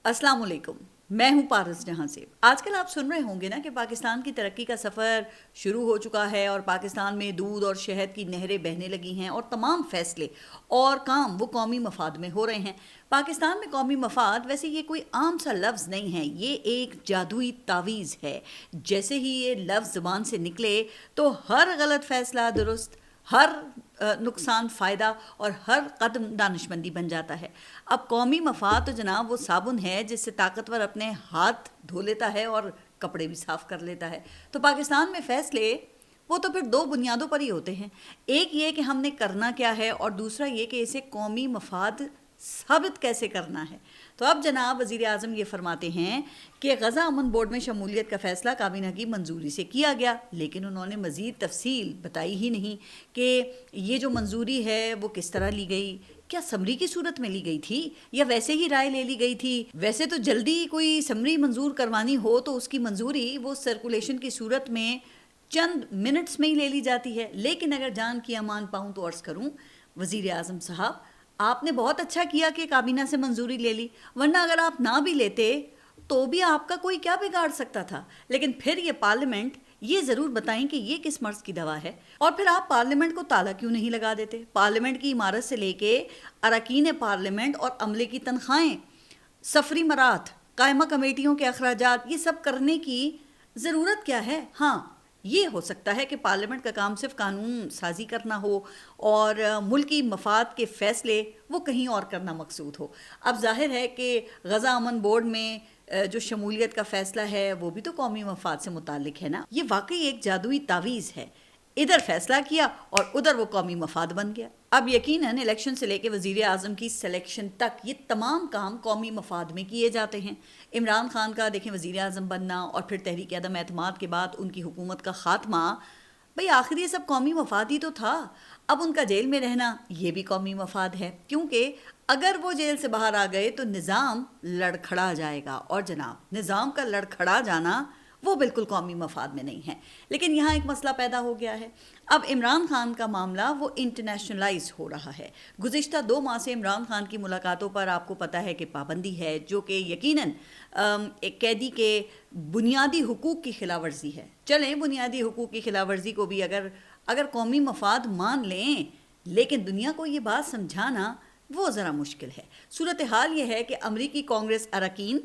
अस्सलाम वालेकुम। मैं हूं पारस जहां से। आजकल आप सुन रहे होंगे ना कि पाकिस्तान की तरक्की का सफ़र शुरू हो चुका है और पाकिस्तान में दूध और शहद की नहरें बहने लगी हैं और तमाम फैसले और काम वो कौमी मफाद में हो रहे हैं। पाकिस्तान में कौमी मफाद वैसे ये कोई आम सा लफ्ज़ नहीं है, ये एक जादुई तावीज़ है। जैसे ही ये लफ्ज़ ज़बान से निकले तो हर गलत फैसला दुरुस्त, हर नुकसान फ़ायदा और हर कदम दानिशमंदी बन जाता है। अब कौमी मफाद तो जनाब वो साबुन है जिससे ताकतवर अपने हाथ धो लेता है और कपड़े भी साफ़ कर लेता है। तो पाकिस्तान में फ़ैसले वो तो फिर दो बुनियादों पर ही होते हैं। एक ये कि हमने करना क्या है और दूसरा ये कि इसे कौमी मफाद साबित कैसे करना है। तो अब जनाब वज़ीर आज़म ये फरमाते हैं कि गज़ा अमन बोर्ड में शमूलियत का फ़ैसला काबीना की मंजूरी से किया गया, लेकिन उन्होंने मज़ीद तफसील बताई ही नहीं कि ये जो मंजूरी है वो किस तरह ली गई। क्या समरी की सूरत में ली गई थी या वैसे ही राय ले ली गई थी? वैसे तो जल्दी कोई समरी मंजूर करवानी हो तो उसकी मंजूरी वो सर्कुलेशन की सूरत में चंद मिनट्स में ही ले ली जाती है। लेकिन अगर जान की अमान पाऊँ तो अर्ज़ करूँ वज़ीर आज़म साहब, आपने बहुत अच्छा किया कि काबीना से मंजूरी ले ली, वरना अगर आप ना भी लेते तो भी आपका कोई क्या बिगाड़ सकता था। लेकिन फिर ये पार्लियामेंट ये ज़रूर बताएं कि ये किस मर्ज़ की दवा है। और फिर आप पार्लियामेंट को ताला क्यों नहीं लगा देते? पार्लियामेंट की इमारत से लेके अरकान पार्लियामेंट और अमले की तनख्वाहें, सफरी मरात, कायमा कमेटियों के अखराजात, ये सब करने की ज़रूरत क्या है? हाँ, ये हो सकता है कि पार्लियामेंट का काम सिर्फ कानून साजी करना हो और मुल्की मफाद के फ़ैसले वो कहीं और करना मकसूद हो। अब जाहिर है कि गज़ा अमन बोर्ड में जो शमूलियत का फ़ैसला है वो भी तो कौमी मफाद से मुताल्लिक है ना। ये वाकई एक जादुई तावीज़ है, इधर फैसला किया और उधर वो कौमी मफाद बन गया। अब यकीनन इलेक्शन से लेकर वज़ीर आज़म की सिलेक्शन तक ये तमाम काम कौमी मफाद में किए जाते हैं। इमरान खान का देखें वज़ीर आज़म बनना और फिर तहरीक अदम एतमाद के बाद उनकी हुकूमत का ख़ात्मा, भाई आखिर ये सब कौमी मफाद ही तो था। अब उनका जेल में रहना ये भी कौमी मफाद है, क्योंकि अगर वो जेल से बाहर आ गए तो निज़ाम लड़खड़ा जाएगा और जनाब निज़ाम का लड़खड़ा जाना वो बिल्कुल कौमी मफाद में नहीं है। लेकिन यहाँ एक मसला पैदा हो गया है। अब इमरान खान का मामला वो इंटरनेशनलाइज हो रहा है। गुज़िश्ता 2 माह से इमरान खान की मुलाकातों पर आपको पता है कि पाबंदी है, जो कि यकीनन एक कैदी के बुनियादी हुकूक की खिलाफ वर्जी है। चलें बुनियादी हुकूक की खिलाफ वर्जी को भी अगर अगर कौमी मफाद मान लें, लेकिन दुनिया को ये बात समझाना वो ज़रा मुश्किल है। सूरत हाल ये है कि अमरीकी कांग्रेस अरकान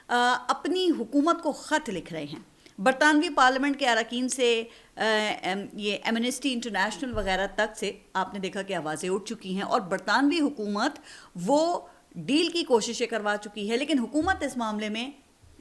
अपनी हुकूमत को ख़त लिख रहे हैं। बरतानवी पार्लियामेंट के अरकान से ये एमनेस्टी इंटरनेशनल वगैरह तक से आपने देखा कि आवाज़ें उठ चुकी हैं और बरतानवी हुकूमत वो डील की कोशिशें करवा चुकी है, लेकिन हुकूमत इस मामले में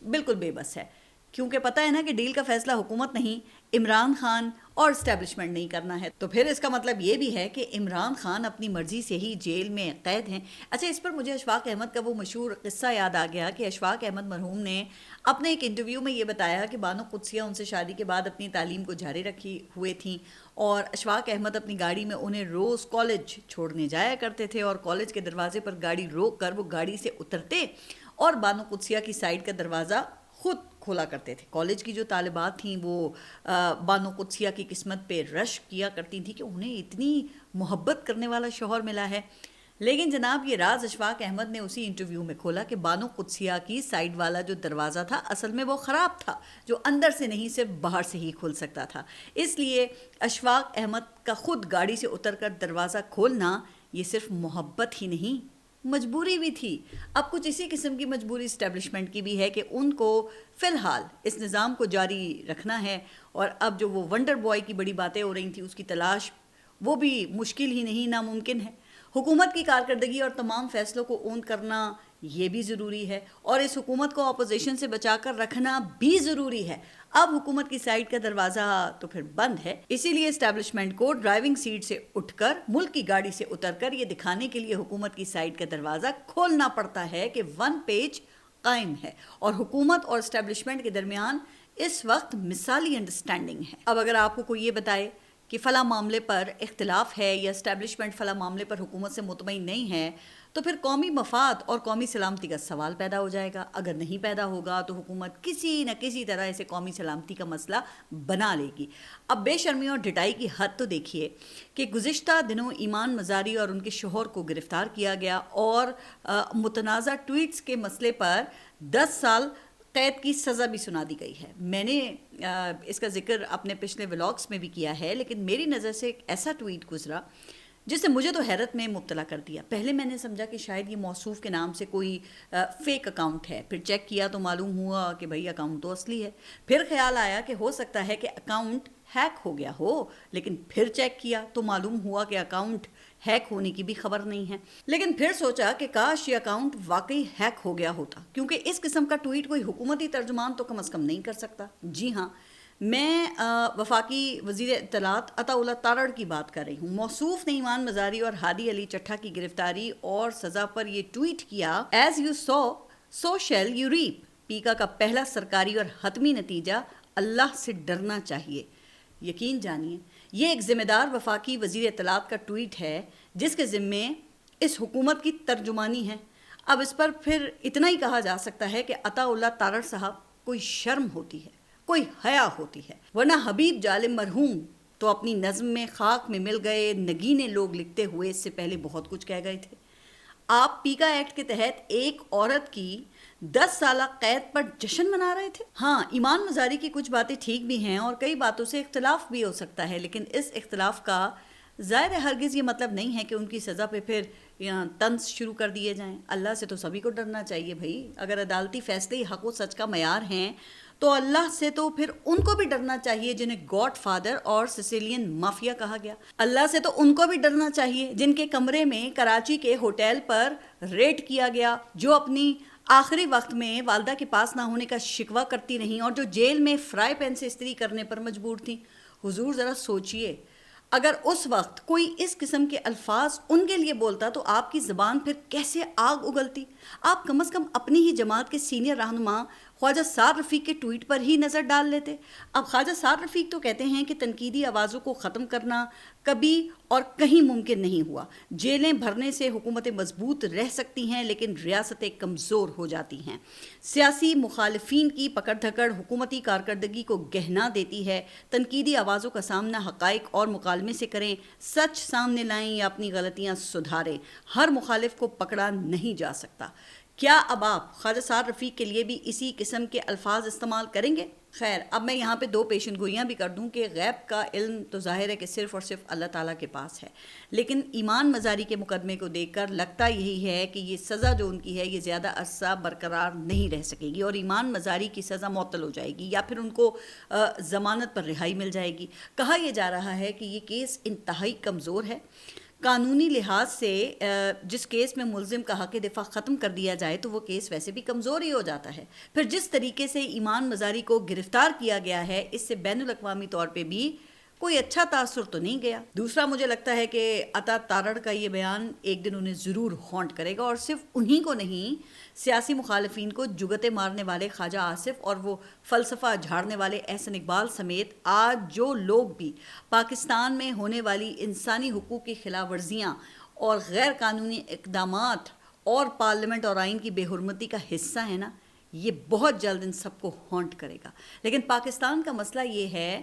बिल्कुल बेबस है, क्योंकि पता है ना कि डील का फैसला हुकूमत नहीं, इमरान खान और इस्टेब्लिशमेंट नहीं करना है। तो फिर इसका मतलब ये भी है कि इमरान खान अपनी मर्जी से ही जेल में कैद हैं। अच्छा, इस पर मुझे अशफाक अहमद का वो मशहूर किस्सा याद आ गया कि अशफाक अहमद मरहूम ने अपने एक इंटरव्यू में ये बताया कि बानो कुद्सिया उनसे शादी के बाद अपनी तालीम को जारी रखी हुए थी और अशफाक अहमद अपनी गाड़ी में उन्हें रोज़ कॉलेज छोड़ने जाया करते थे और कॉलेज के दरवाजे पर गाड़ी रोक कर वो गाड़ी से उतरते और बानो कुद्सिया की साइड का दरवाज़ा खुद खोला करते थे। कॉलेज की जो तालिबात थीं वो बानो कुद्सिया की किस्मत पे रश किया करती थी कि उन्हें इतनी मोहब्बत करने वाला शौहर मिला है। लेकिन जनाब ये राज अशफाक अहमद ने उसी इंटरव्यू में खोला कि बानो कुद्सिया की साइड वाला जो दरवाज़ा था असल में वो ख़राब था, जो अंदर से नहीं सिर्फ बाहर से ही खुल सकता था। इसलिए अशफाक अहमद का ख़ुद गाड़ी से उतर कर दरवाज़ा खोलना ये सिर्फ मोहब्बत ही नहीं, मजबूरी भी थी। अब कुछ इसी किस्म की मजबूरी इस्टेब्लिशमेंट की भी है कि उनको फ़िलहाल इस निज़ाम को जारी रखना है और अब जो वो वंडर बॉय की बड़ी बातें हो रही थी उसकी तलाश वो भी मुश्किल ही नहीं नामुमकिन है। हुकूमत की कारकर्दगी और तमाम फ़ैसलों को ओन करना ये भी ज़रूरी है और इस हुकूमत को अपोजिशन से बचा कर रखना भी ज़रूरी है। अब हुकूमत की साइड का दरवाज़ा तो फिर बंद है, इसीलिए इस्टेब्लिशमेंट को ड्राइविंग सीट से उठकर मुल्क की गाड़ी से उतरकर ये दिखाने के लिए हुकूमत की साइड का दरवाज़ा खोलना पड़ता है कि वन पेज कायम है और हुकूमत और इस्टेब्लिशमेंट के दरमियान इस वक्त मिसाली अंडरस्टैंडिंग है। अब अगर आपको कोई ये बताए कि फ़ला मामले पर इख्तिलाफ है या इस्टेब्लिशमेंट फ़ला मामले पर हुकूमत से मुतमईन नहीं है, تو پھر قومی مفاد اور قومی سلامتی کا سوال پیدا ہو جائے گا. اگر نہیں پیدا ہوگا تو حکومت کسی نہ کسی طرح اسے قومی سلامتی کا مسئلہ بنا لے گی. اب بے شرمی اور ڈھٹائی کی حد تو دیکھیے کہ گزشتہ دنوں ایمان مزاری اور ان کے شوہر کو گرفتار کیا گیا اور متنازع ٹویٹس کے مسئلے پر 10 سال قید کی سزا بھی سنا دی گئی ہے. میں نے اس کا ذکر اپنے پچھلے ولاگس میں بھی کیا ہے، لیکن میری نظر سے ایک ایسا ٹویٹ گزرا جس نے مجھے تو حیرت میں مبتلا کر دیا. پہلے میں نے سمجھا کہ شاید یہ موصوف کے نام سے کوئی فیک اکاؤنٹ ہے، پھر چیک کیا تو معلوم ہوا کہ بھئی اکاؤنٹ تو اصلی ہے. پھر خیال آیا کہ ہو سکتا ہے کہ اکاؤنٹ ہیک ہو گیا ہو، لیکن پھر چیک کیا تو معلوم ہوا کہ اکاؤنٹ ہیک ہونے کی بھی خبر نہیں ہے. لیکن پھر سوچا کہ کاش یہ اکاؤنٹ واقعی ہیک ہو گیا ہوتا، کیونکہ اس قسم کا ٹویٹ کوئی حکومتی ترجمان تو کم از کم نہیں کر سکتا. جی ہاں، میں وفاقی وزیر اطلاعات عطا اللہ تارڑ کی بات کر رہی ہوں. موصوف نے ایمان مزاری اور ہادی علی چٹھا کی گرفتاری اور سزا پر یہ ٹویٹ کیا: as you sow shall you reap. PECA کا پہلا سرکاری اور حتمی نتیجہ اللہ سے ڈرنا چاہیے. یقین جانیے یہ ایک ذمہ دار وفاقی وزیر اطلاعات کا ٹویٹ ہے جس کے ذمے اس حکومت کی ترجمانی ہے. اب اس پر پھر اتنا ہی کہا جا سکتا ہے کہ عطا اللہ تارڑ صاحب کوئی شرم ہوتی ہے، کوئی حیا ہوتی ہے، ورنہ حبیب جالم مرحوم تو اپنی نظم میں خاک میں مل گئے نگینے لوگ لکھتے ہوئے اس سے پہلے بہت کچھ کہہ گئے تھے. آپ پیکا ایکٹ کے تحت ایک عورت کی 10 سالہ قید پر جشن منا رہے تھے. ہاں، ایمان مزاری کی کچھ باتیں ٹھیک بھی ہیں اور کئی باتوں سے اختلاف بھی ہو سکتا ہے، لیکن اس اختلاف کا ظاہر ہرگز یہ مطلب نہیں ہے کہ ان کی سزا پہ پھر طنز شروع کر دیے جائیں. اللہ سے تو سبھی کو ڈرنا چاہیے بھائی. اگر عدالتی فیصلے حق و سچ کا معیار ہیں تو اللہ سے تو پھر ان کو بھی ڈرنا چاہیے جنہیں گاڈ فادر اور سسیلین مافیا کہا گیا. اللہ سے تو ان کو بھی ڈرنا چاہیے جن کے کمرے میں کراچی کے ہوٹل پر ریڈ کیا گیا، جو اپنی آخری وقت میں والدہ کے پاس نہ ہونے کا شکوہ کرتی رہیں اور جو جیل میں فرائی پین سے استری کرنے پر مجبور تھیں. حضور ذرا سوچئے، اگر اس وقت کوئی اس قسم کے الفاظ ان کے لیے بولتا تو آپ کی زبان پھر کیسے آگ اگلتی. آپ کم از کم اپنی ہی جماعت کے سینئر رہنما خواجہ سعد رفیق کے ٹویٹ پر ہی نظر ڈال لیتے. اب خواجہ سعد رفیق تو کہتے ہیں کہ تنقیدی آوازوں کو ختم کرنا کبھی اور کہیں ممکن نہیں ہوا. جیلیں بھرنے سے حکومتیں مضبوط رہ سکتی ہیں لیکن ریاستیں کمزور ہو جاتی ہیں. سیاسی مخالفین کی پکڑ دھکڑ حکومتی کارکردگی کو گہنا دیتی ہے. تنقیدی آوازوں کا سامنا حقائق اور مکالمے سے کریں، سچ سامنے لائیں یا اپنی غلطیاں سدھاریں. ہر مخالف کو پکڑا نہیں جا سکتا. کیا اب آپ خواجہ سعد رفیق کے لیے بھی اسی قسم کے الفاظ استعمال کریں گے؟ خیر، اب میں یہاں پہ 2 پیشن گوئیاں بھی کر دوں کہ غیب کا علم تو ظاہر ہے کہ صرف اور صرف اللہ تعالیٰ کے پاس ہے، لیکن ایمان مزاری کے مقدمے کو دیکھ کر لگتا یہی ہے کہ یہ سزا جو ان کی ہے یہ زیادہ عرصہ برقرار نہیں رہ سکے گی اور ایمان مزاری کی سزا معطل ہو جائے گی یا پھر ان کو ضمانت پر رہائی مل جائے گی. کہا یہ جا رہا ہے کہ یہ کیس انتہائی کمزور ہے. قانونی لحاظ سے جس کیس میں ملزم کا حق دفاع ختم کر دیا جائے تو وہ کیس ویسے بھی کمزور ہی ہو جاتا ہے. پھر جس طریقے سے ایمان مزاری کو گرفتار کیا گیا ہے اس سے بین الاقوامی طور پہ بھی کوئی اچھا تاثر تو نہیں گیا. دوسرا، مجھے لگتا ہے کہ عطا تارڑ کا یہ بیان ایک دن انہیں ضرور ہانٹ کرے گا، اور صرف انہی کو نہیں، سیاسی مخالفین کو جگتے مارنے والے خواجہ آصف اور وہ فلسفہ جھاڑنے والے احسن اقبال سمیت آج جو لوگ بھی پاکستان میں ہونے والی انسانی حقوق کی خلاف ورزیاں اور غیر قانونی اقدامات اور پارلیمنٹ اور آئین کی بے حرمتی کا حصہ ہیں نا، یہ بہت جلد ان سب کو ہانٹ کرے گا. لیکن پاکستان کا مسئلہ یہ ہے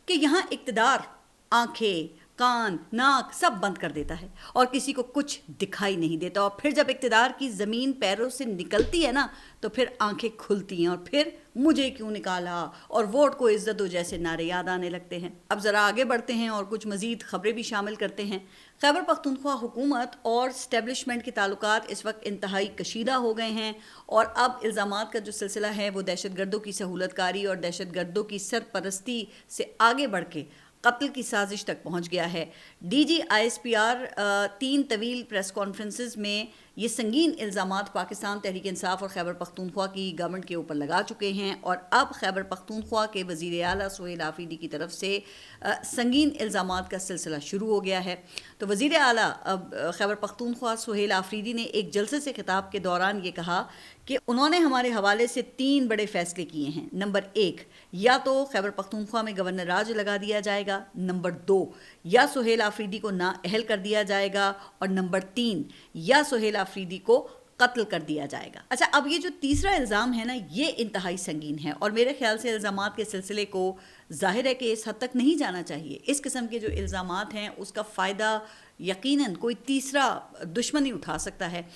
کہ یہاں اقتدار آنکھیں، کان، ناک سب بند کر دیتا ہے اور کسی کو کچھ دکھائی نہیں دیتا. اور پھر جب اقتدار کی زمین پیروں سے نکلتی ہے نا تو پھر آنکھیں کھلتی ہیں اور پھر مجھے کیوں نکالا اور ووٹ کو عزت دو جیسے نعرے یاد آنے لگتے ہیں. اب ذرا آگے بڑھتے ہیں اور کچھ مزید خبریں بھی شامل کرتے ہیں. خیبر پختونخوا حکومت اور اسٹیبلشمنٹ کے تعلقات اس وقت انتہائی کشیدہ ہو گئے ہیں اور اب الزامات کا جو سلسلہ ہے وہ دہشت گردوں کی سہولت کاری اور دہشت گردوں کی سرپرستی سے آگے بڑھ کے قتل کی سازش تک پہنچ گیا ہے. D G I S P R 3 طویل پریس کانفرنسز میں یہ سنگین الزامات پاکستان تحریک انصاف اور خیبر پختونخوا کی گورنمنٹ کے اوپر لگا چکے ہیں اور اب خیبر پختونخوا کے وزیر اعلیٰ سہیل آفریدی کی طرف سے سنگین الزامات کا سلسلہ شروع ہو گیا ہے. تو وزیر اعلیٰ خیبر پختونخوا سہیل آفریدی نے ایک جلسے سے خطاب کے دوران یہ کہا کہ انہوں نے ہمارے حوالے سے 3 بڑے فیصلے کیے ہیں. نمبر 1، یا تو خیبر پختونخوا میں گورنر راج لگا دیا جائے گا. نمبر 2، یا سہیل آفریدی کو نااہل کر دیا جائے گا. اور نمبر 3، یا سہیل आफरीदी को कत्ल कर दिया जाएगा। अच्छा, अब ये जो तीसरा इल्ज़ाम है ना, ये इंतहाई संगीन है और मेरे ख्याल से इल्ज़ामात के सिलसिले को ज़ाहिर है कि इस हद तक नहीं जाना चाहिए। इस किस्म के जो इल्ज़ामात हैं उसका फ़ायदा यकीनन कोई तीसरा दुश्मन ही उठा सकता है।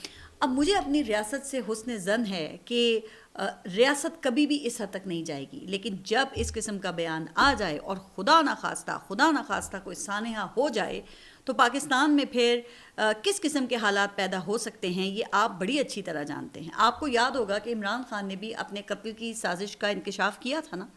अब मुझे अपनी रियासत से हुस्न ज़न है कि रियासत कभी भी इस हद तक नहीं जाएगी, लेकिन जब इस किस्म का बयान आ जाए और खुदा न खास्ता कोई सानेहा हो जाए तो पाकिस्तान में फिर किस किस्म के हालात पैदा हो सकते हैं ये आप बड़ी अच्छी तरह जानते हैं। आपको याद होगा कि इमरान खान ने भी अपने कत्ल की साजिश का इंकशाफ किया था ना,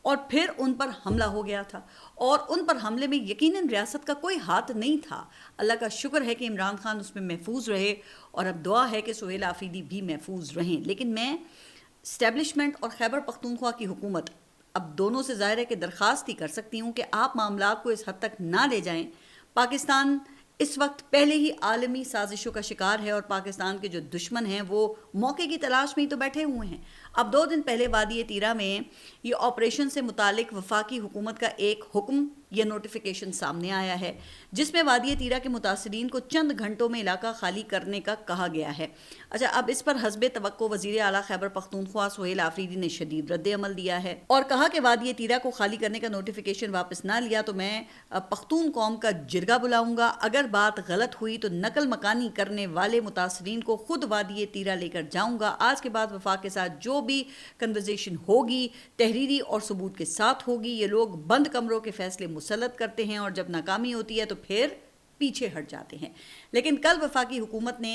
और फिर उन पर हमला हो गया था और उन पर हमले में यकीनन रियासत का कोई हाथ नहीं था। अल्लाह का शुक्र है कि इमरान खान उसमें महफूज रहे और अब दुआ है कि सुहेल आफरीदी भी महफूज रहें। लेकिन मैं इस्टेब्लिशमेंट और खैबर पख्तूनख्वा की हुकूमत, अब दोनों से ज़ाहिर है कि दरख्वास्त ही कर सकती हूँ कि आप मामलात को इस हद तक ना ले जाएं। पाकिस्तान इस वक्त पहले ही आलमी साजिशों का शिकार है और पाकिस्तान के जो दुश्मन हैं वो मौके की तलाश में ही तो बैठे हुए हैं। अब 2 दिन पहले वादी तीरा में ये ऑपरेशन से मुतालिक वफाकी हुकूमत का एक हुक्म या नोटिफिकेशन सामने आया है जिसमें वादी तीरा के मुतासरीन को चंद घंटों में इलाका खाली करने का कहा गया है। अच्छा, अब इस पर हस्बे तवक्को वज़ीर आला खैबर पख्तूनख्वा सुहेल आफरीदी ने शदीद रद्द अमल दिया है और कहा कि वादी तीरा को खाली करने का नोटिफिकेशन वापस ना लिया तो मैं पख्तून कौम का जिरगा बुलाऊंगा। अगर बात गलत हुई तो नकल मकानी करने वाले मुतासरीन को खुद वादी तीरा लेकर जाऊंगा। आज के बाद वफाक के साथ जो भी कन्वर्सेशन होगी तहरीरी और सबूत के साथ होगी। ये लोग बंद कमरों के फैसले मुसल्लत करते हैं और जब नाकामी होती है तो फिर पीछे हट जाते हैं। लेकिन कल वफाकी हुकूमत ने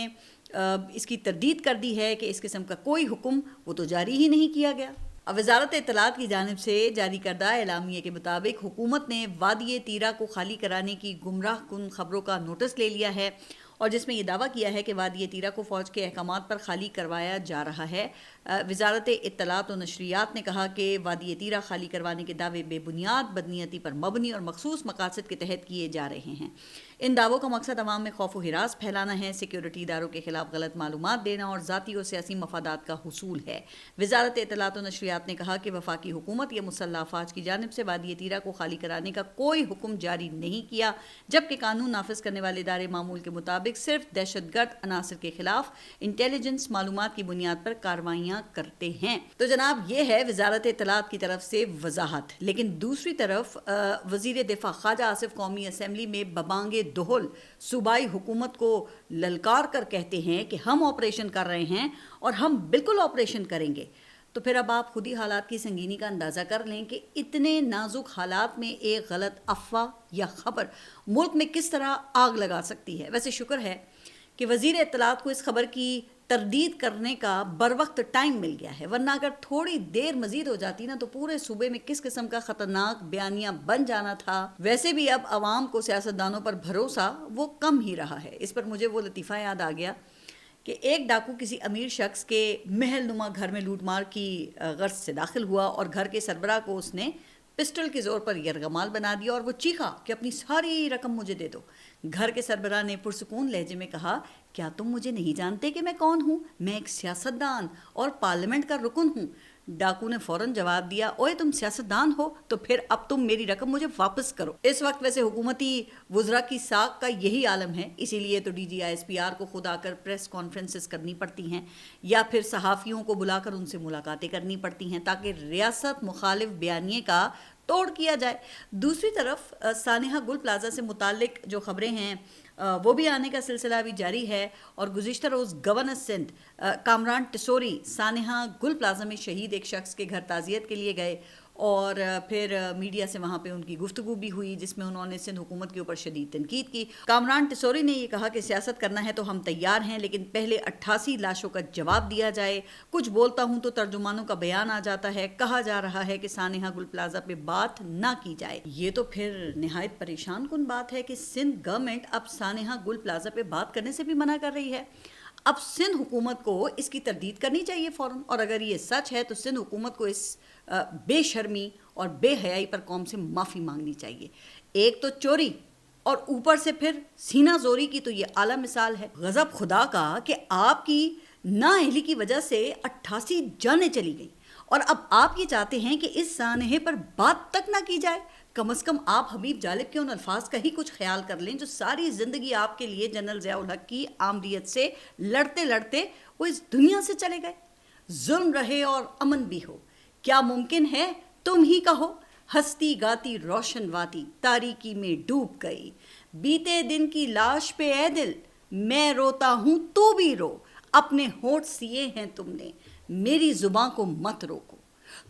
इसकी तरदीद कर दी है कि इस किस्म का कोई हुक्म वो तो जारी ही नहीं किया गया। अब वज़ारत इत्तलात की जानिब से जारी करदा एलामिये के मुताबिक हुकूमत ने वादी तीरा को खाली कराने की गुमराह कुन खबरों का नोटिस ले लिया है और जिसमें ये दावा किया है कि वादी तीरा को फ़ौज के अहकामात पर खाली करवाया जा रहा है। वज़ारत इत्तलात और नशरियात ने कहा कि वादी तीरा खाली करवाने के दावे बेबुनियाद, बदनीयती पर मबनी और मखसूस मकासद के तहत किए जा रहे हैं। इन दावों का मकसद अवाम में खौफ व हिरास फैलाना है, सिक्योरिटी इदारों के खिलाफ गलत मालूमात देना और ज़ाती और सियासी मफादात का हुसूल है। वज़ारत इत्तलात और नशरियात ने कहा कि वफाकी हुकूमत या मुसल्लह अफ़वाज की जानिब से वादी तीरा को खाली कराने का कोई हुक्म जारी नहीं किया, जबकि कानून नाफिज करने वाले इदारे मामूल के मुताबिक सिर्फ दहशतगर्द अनासर के खिलाफ इंटेलिजेंस मालूमात की बुनियाद पर कार्रवाइयाँ करते हैं। तो जनाब ये है वज़ारत इत्तलात की तरफ से वजाहत। लेकिन दूसरी तरफ वज़ीर दिफा ख्वाजा आसिफ कौमी असम्बली में बबांगे दोहल सूबाई हुकूमत को ललकार कर कहते हैं कि हम ऑपरेशन कर रहे हैं और हम बिल्कुल ऑपरेशन करेंगे। तो फिर अब आप खुद ही हालात की संगीनी का अंदाज़ा कर लें कि इतने नाजुक हालात में एक गलत अफवाह या ख़बर मुल्क में किस तरह आग लगा सकती है। वैसे शुक्र है कि वज़ीर इत्तलात को इस खबर की तरदीद करने का बर वक्त टाइम मिल गया है, वरना अगर थोड़ी देर मजीद हो जाती ना तो पूरे सूबे में किस किस्म का ख़तरनाक बयानिया बन जाना था। वैसे भी अब आवाम को सियासतदानों पर भरोसा वो कम ही रहा है। इस पर मुझे वो लतीफ़ा याद आ गया कि एक डाकू किसी अमीर शख्स के महल नुमा घर में लूटमार की गर्ज से दाखिल हुआ और घर के सरबराह को उसने पिस्टल के ज़ोर पर यरगमाल बना दिया और वो चीखा कि अपनी सारी रकम मुझे दे दो। घर के सरबराह ने पुरसुकून लहजे में कहा, क्या तुम मुझे नहीं जानते कि मैं कौन हूँ? मैं एक सियासतदान और पार्लियामेंट का रुकन हूँ। डाकू ने फौरन जवाब दिया, ओए तुम सियासतदान हो तो फिर अब तुम मेरी रकम मुझे वापस करो। इस वक्त वैसे हुकूमती वुज़रा की साख का यही आलम है, इसीलिए तो DGISPR को खुद आकर प्रेस कॉन्फ्रेंसेस करनी पड़ती हैं या फिर सहाफ़ियों को बुलाकर उनसे मुलाकातें करनी पड़ती हैं ताकि रियासत मुखालिफ बयानिए का तोड़ किया जाए। दूसरी तरफ सानेहा गुल प्लाजा से मुतालिक जो खबरें हैं वो भी आने का सिलसिला अभी जारी है और गुज़िश्ता रोज़ गवर्नर सिंध कामरान टिसोरी सानेहा गुल प्लाजा में शहीद एक शख्स के घर ताज़ियत के लिए गए और फिर मीडिया से वहाँ पे उनकी गुफ्तगू भी हुई जिसमें उन्होंने सिंध हुकूमत के ऊपर शदीद तनकीद की। कामरान टिसोरी ने ये कहा कि सियासत करना है तो हम तैयार हैं, लेकिन पहले 88 लाशों का जवाब दिया जाए। कुछ बोलता हूँ तो तर्जुमानों का बयान आ जाता है, कहा जा रहा है कि सानेहा गुल प्लाजा पे बात ना की जाए। ये तो फिर निहायत परेशान कुन बात है कि सिंध गवर्नमेंट अब सानेहा गुल प्लाजा पे बात करने से भी मना कर रही है। अब सिंध हुकूमत को इसकी तरदीद करनी चाहिए फ़ौरन, और अगर ये सच है तो सिंध हुकूमत को इस बेशर्मी और बेहयाई पर कौम से माफ़ी मांगनी चाहिए। एक तो चोरी और ऊपर से फिर सीना जोरी की तो ये आला मिसाल है गज़ब खुदा का कि आपकी नाअहली की वजह से 88 जानें चली गई اور اب آپ یہ چاہتے ہیں کہ اس سانحے پر بات تک نہ کی جائے؟ کم از کم آپ حبیب جالب کے ان الفاظ کا ہی کچھ خیال کر لیں جو ساری زندگی آپ کے لیے جنرل ضیاء الحق کی آمریت سے لڑتے لڑتے وہ اس دنیا سے چلے گئے۔ ظلم رہے اور امن بھی ہو، کیا ممکن ہے تم ہی کہو، ہستی گاتی روشن واتی تاریکی میں ڈوب گئی، بیتے دن کی لاش پہ اے دل میں روتا ہوں تو بھی رو، اپنے ہونٹ سیے ہیں تم نے میری زباں کو مت روکو،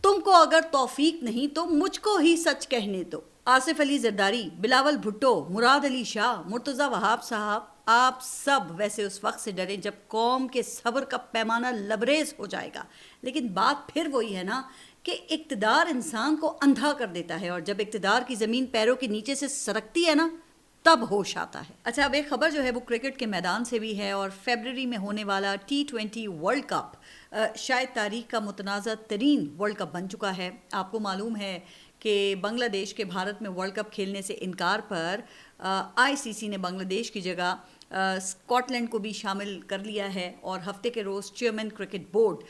تم کو اگر توفیق نہیں تو مجھ کو ہی سچ کہنے دو۔ آصف علی زرداری، بلاول بھٹو، مراد علی شاہ، مرتضی وہاب صاحب، آپ سب ویسے اس وقت سے ڈریں جب قوم کے صبر کا پیمانہ لبریز ہو جائے گا، لیکن بات پھر وہی ہے نا کہ اقتدار انسان کو اندھا کر دیتا ہے، اور جب اقتدار کی زمین پیروں کے نیچے سے سرکتی ہے نا تب ہوش آتا ہے۔ اچھا، اب ایک خبر جو ہے وہ کرکٹ کے میدان سے بھی ہے، اور فیبرری میں ہونے والا T20 ورلڈ کپ شاید تاریخ کا متنازع ترین ورلڈ کپ بن چکا ہے۔ آپ کو معلوم ہے کہ بنگلہ دیش کے بھارت میں ورلڈ کپ کھیلنے سے انکار پر ICC نے بنگلہ دیش کی جگہ اسکاٹ لینڈ کو بھی شامل کر لیا ہے، اور ہفتے کے روز chairman cricket board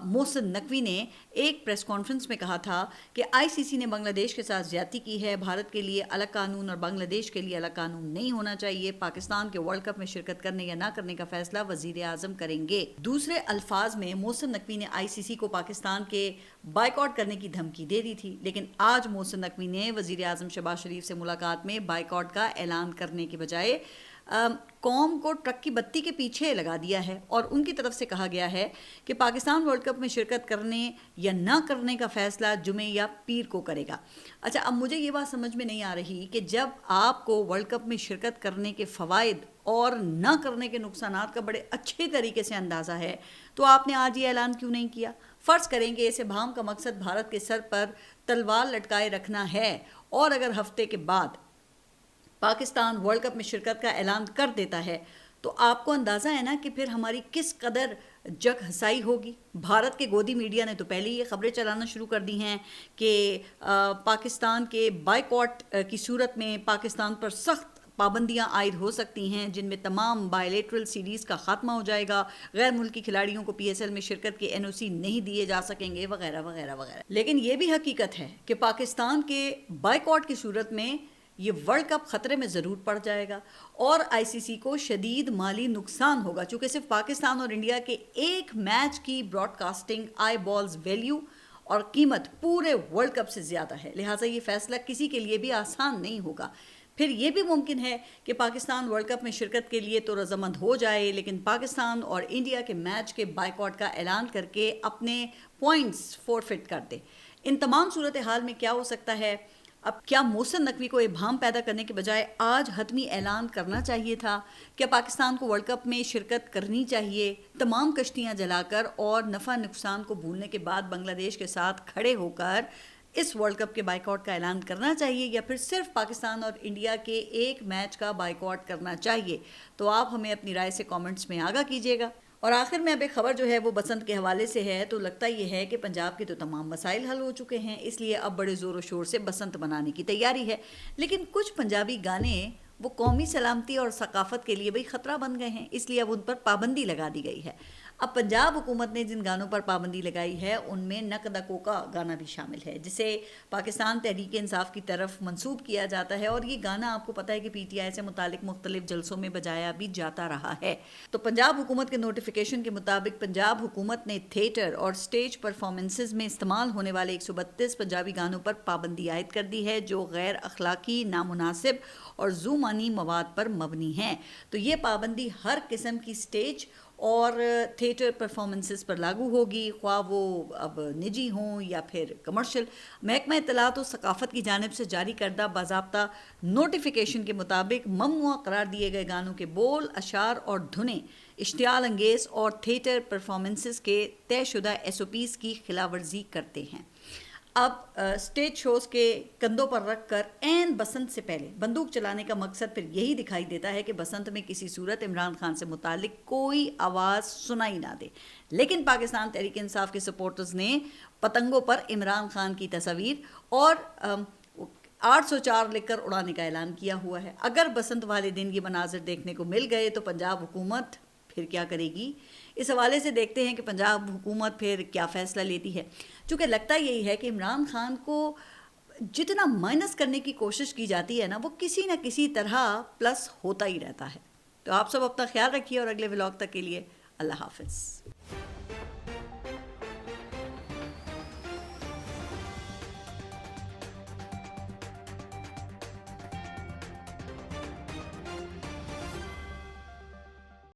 Mohsin Naqvi نے ایک پریس کانفرنس میں کہا تھا کہ ICC نے بنگلہ دیش کے ساتھ زیادتی کی ہے، بھارت کے لیے الگ قانون اور بنگلہ دیش کے لیے الگ قانون نہیں ہونا چاہیے، پاکستان کے ورلڈ کپ میں شرکت کرنے یا نہ کرنے کا فیصلہ وزیر اعظم کریں گے۔ دوسرے الفاظ میں محسن نقوی نے ICC کو پاکستان کے بائیکاٹ کرنے کی دھمکی دے دی تھی، لیکن آج محسن نقوی نے وزیر اعظم شہباز شریف سے ملاقات میں بائیکاٹ کا اعلان کرنے کے بجائے قوم کو ٹرک کی بتی کے پیچھے لگا دیا ہے، اور ان کی طرف سے کہا گیا ہے کہ پاکستان ورلڈ کپ میں شرکت کرنے یا نہ کرنے کا فیصلہ جمعے یا پیر کو کرے گا۔ اچھا، اب مجھے یہ بات سمجھ میں نہیں آ رہی کہ جب آپ کو ورلڈ کپ میں شرکت کرنے کے فوائد اور نہ کرنے کے نقصانات کا بڑے اچھے طریقے سے اندازہ ہے تو آپ نے آج یہ اعلان کیوں نہیں کیا؟ فرض کریں کہ اس ابہام کا مقصد بھارت کے سر پر تلوار لٹکائے رکھنا ہے، اور اگر ہفتے کے بعد پاکستان ورلڈ کپ میں شرکت کا اعلان کر دیتا ہے تو آپ کو اندازہ ہے نا کہ پھر ہماری کس قدر جگ ہسائی ہوگی۔ بھارت کے گودی میڈیا نے تو پہلے یہ خبریں چلانا شروع کر دی ہیں کہ پاکستان کے بائیکاٹ کی صورت میں پاکستان پر سخت پابندیاں عائد ہو سکتی ہیں، جن میں تمام بائیلیٹرل سیریز کا خاتمہ ہو جائے گا، غیر ملکی کھلاڑیوں کو PSL میں شرکت کے NOC نہیں دیے جا سکیں گے، وغیرہ وغیرہ وغیرہ۔ لیکن یہ بھی حقیقت ہے کہ پاکستان کے بائیکاٹ کی صورت میں یہ ورلڈ کپ خطرے میں ضرور پڑ جائے گا، اور ICC کو شدید مالی نقصان ہوگا، چونکہ صرف پاکستان اور انڈیا کے ایک میچ کی براڈ کاسٹنگ آئی بالز ویلیو اور قیمت پورے ورلڈ کپ سے زیادہ ہے، لہٰذا یہ فیصلہ کسی کے لیے بھی آسان نہیں ہوگا۔ پھر یہ بھی ممکن ہے کہ پاکستان ورلڈ کپ میں شرکت کے لیے تو رضامند ہو جائے، لیکن پاکستان اور انڈیا کے میچ کے بائیکاٹ کا اعلان کر کے اپنے پوائنٹس فورفٹ کر دے۔ ان تمام صورتحال میں کیا ہو سکتا ہے؟ اب کیا محسن نقوی کو ابہام پیدا کرنے کے بجائے آج حتمی اعلان کرنا چاہیے تھا؟ کیا پاکستان کو ورلڈ کپ میں شرکت کرنی چاہیے، تمام کشتیاں جلا کر اور نفع نقصان کو بھولنے کے بعد بنگلہ دیش کے ساتھ کھڑے ہو کر اس ورلڈ کپ کے بائیکاٹ کا اعلان کرنا چاہیے، یا پھر صرف پاکستان اور انڈیا کے ایک میچ کا بائیکاٹ کرنا چاہیے؟ تو آپ ہمیں اپنی رائے سے کامنٹس میں آگاہ کیجیے گا۔ اور آخر میں اب ایک خبر جو ہے وہ بسنت کے حوالے سے ہے، تو لگتا یہ ہے کہ پنجاب کے تو تمام مسائل حل ہو چکے ہیں، اس لیے اب بڑے زور و شور سے بسنت منانے کی تیاری ہے، لیکن کچھ پنجابی گانے وہ قومی سلامتی اور ثقافت کے لیے بھی خطرہ بن گئے ہیں، اس لیے اب ان پر پابندی لگا دی گئی ہے۔ اب پنجاب حکومت نے جن گانوں پر پابندی لگائی ہے ان میں نقدہ کوکا گانا بھی شامل ہے، جسے پاکستان تحریک انصاف کی طرف منسوب کیا جاتا ہے، اور یہ گانا آپ کو پتہ ہے کہ PTI سے متعلق مختلف جلسوں میں بجایا بھی جاتا رہا ہے۔ تو پنجاب حکومت کے نوٹیفیکیشن کے مطابق پنجاب حکومت نے تھیٹر اور سٹیج پرفارمنسز میں استعمال ہونے والے 132 پنجابی گانوں پر پابندی عائد کر دی ہے جو غیر اخلاقی، نامناسب اور ذومانی مواد پر مبنی ہیں۔ تو یہ پابندی ہر قسم کی سٹیج اور تھیٹر پرفارمنسز پر لاگو ہوگی، خواہ وہ اب نجی ہوں یا پھر کمرشل۔ محکمہ اطلاعات و ثقافت کی جانب سے جاری کردہ باضابطہ نوٹیفیکیشن کے مطابق ممنوع قرار دیے گئے گانوں کے بول، اشعار اور دھنیں اشتعال انگیز اور تھیٹر پرفارمنسز کے طے شدہ SOPs کی خلاف ورزی کرتے ہیں۔ اب اسٹیج شوز کے کندھوں پر رکھ کر عین بسنت سے پہلے بندوق چلانے کا مقصد پھر یہی دکھائی دیتا ہے کہ بسنت میں کسی صورت عمران خان سے متعلق کوئی آواز سنائی نہ دے، لیکن پاکستان تحریک انصاف کے سپورٹرز نے پتنگوں پر عمران خان کی تصاویر اور 804 لکھ کر اڑانے کا اعلان کیا ہوا ہے۔ اگر بسنت والے دن یہ مناظر دیکھنے کو مل گئے تو پنجاب حکومت پھر کیا کرے گی؟ اس حوالے سے دیکھتے ہیں کہ پنجاب حکومت پھر کیا فیصلہ لیتی ہے، چونکہ لگتا یہی ہے کہ عمران خان کو جتنا مائنس کرنے کی کوشش کی جاتی ہے نا، وہ کسی نہ کسی طرح پلس ہوتا ہی رہتا ہے۔ تو آپ سب اپنا خیال رکھیے اور اگلے ولاگ تک کے لیے اللہ حافظ۔